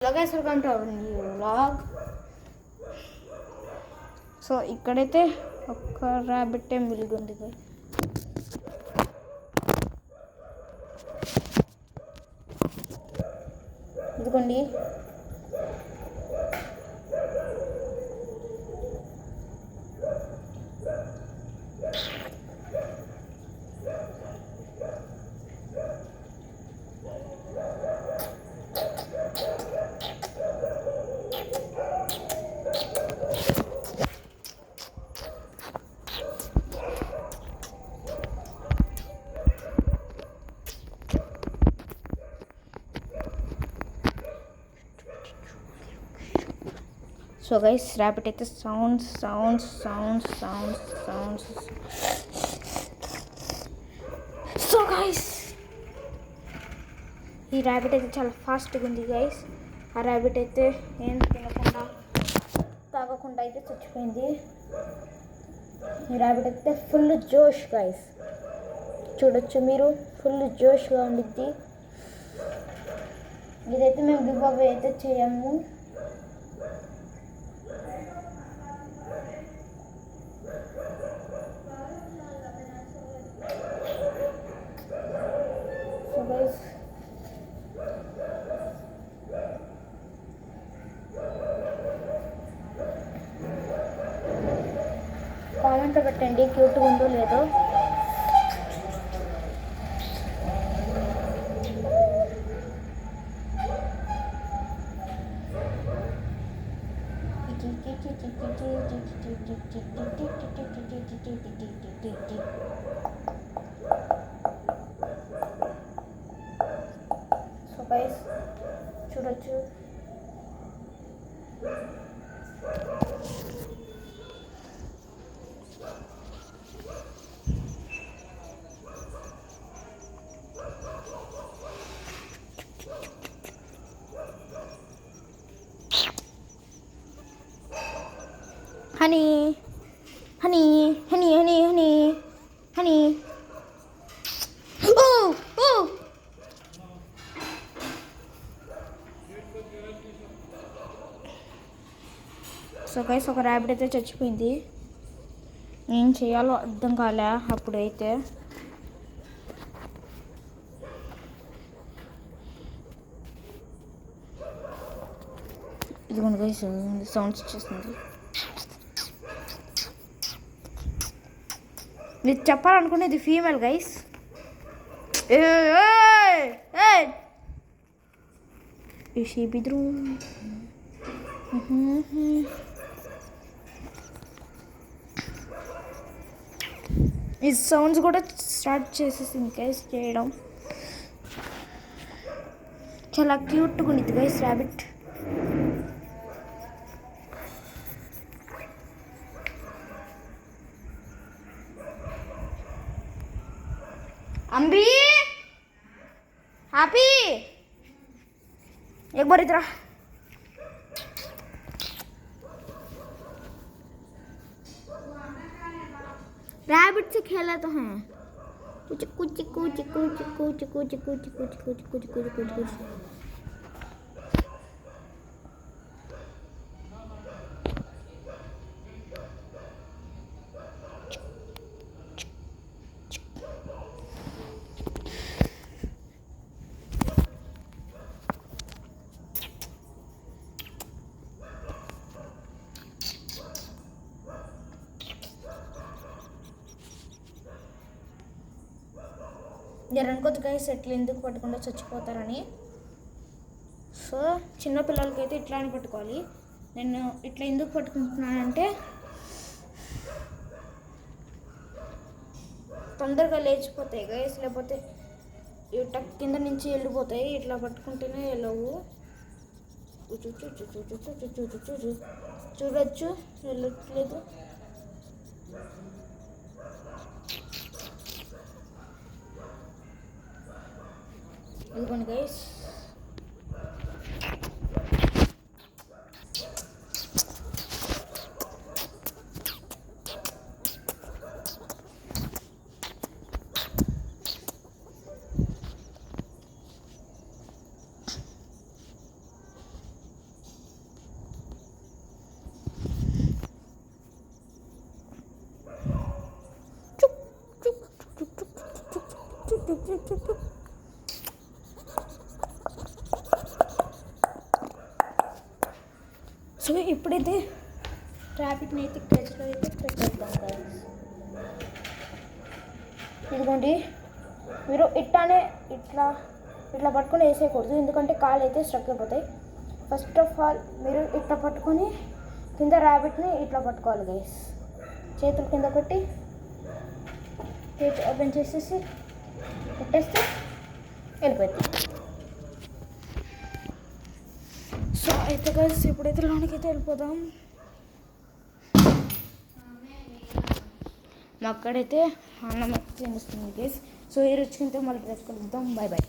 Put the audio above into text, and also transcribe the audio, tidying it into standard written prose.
Hello guys, welcome to our new vlog. So ఇక్కడైతే ఒక rabbit milk ఉంది. ఇదిగోండి, సో గైస్ ర్యాబిట్ అయితే సౌండ్స్. సో గైస్ ఈ ర్యాబిట్ అయితే చాలా ఫాస్ట్గా ఉంది గైస్. ఆ ర్యాబిట్ అయితే ఏం తినకుండా తాగకుండా అయితే చచ్చిపోయింది. ఈ ర్యాబిట్ అయితే ఫుల్ జోష్ గైస్, చూడొచ్చు మీరు, ఫుల్ జోష్గా ఉండిద్ది. ఇదైతే మేము గివ్ అవే అయితే చేయము. కామెంట్లో పెట్టండి క్యూట్గా ఉందో లేదో. సో గైస్ చూడొచ్చు, honey honey honey honey honey honey. So guys ఒక ర్యాబిట్ అయితే చచ్చిపోయింది. ఏం చేయాలో అర్థం కాలే అప్పుడైతే. ఇదిగోండి గైస్ సౌండ్స్ వచ్చేస్తుంది. మీరు చెప్పాలనుకునేది ఫీమేల్ గైస్. బిద్రూ ఈ సౌండ్స్ కూడా స్టార్ట్ చేసేసింది గైస్ చేయడం. చాలా క్యూట్గా ఉండిద్ది గైస్ ర్యాబిట్. अंबी हैप्पी एक बार इधर रैबिट से खेला तो हैं कुछ कुछ कुछ कुछ कुछ कुछ कुछ कुछ कुछ कुछ कुछ कुछ कुछ నేను అనుకోవచ్చు గైస్ ఎట్లా ఎందుకు పట్టకుండా చచ్చిపోతారని. సో చిన్నపిల్లలకైతే ఇట్లానే పట్టుకోవాలి. నేను ఇట్లా ఎందుకు పట్టుకుంటున్నానంటే తొందరగా లేచిపోతాయి గైస్, లేకపోతే ఇట్లా కింద నుంచి వెళ్ళిపోతాయి. ఇట్లా పట్టుకుంటేనే వెళ్ళవు. చూడొచ్చు వెళ్ళట్లేదు. ఇదిగోండి గైస్ సో ఇప్పుడైతే ట్రాఫిక్ని అయితే కేజ్లో అయితే పెట్టేద్దాం guys. ఇదిగోండి, మీరు ఇట్లానే ఇట్లా పట్టుకొని వేసేయకూడదు, ఎందుకంటే కాళ్ళు అయితే స్ట్రక్ అయిపోతాయి. ఫస్ట్ ఆఫ్ ఆల్ మీరు ఇట్లా పట్టుకొని కింద ర్యాబిట్ని ఇట్లా పట్టుకోవాలి గైస్. చేతులు కింద పెట్టి కేజ్ ఓపెన్ చేసేసి పెట్టేస్తే వెళ్ళిపోతుంది. సో అయితే గైస్ ఇప్పుడైతే లోనికి అయితే వెళ్ళిపోదాం. మా అక్కడైతే అన్నం అయితే తినిస్తుంది గైస్. సో ఈ రుచికింత మళ్ళీ డ్రెస్ కలుద్దాం. Bye bye.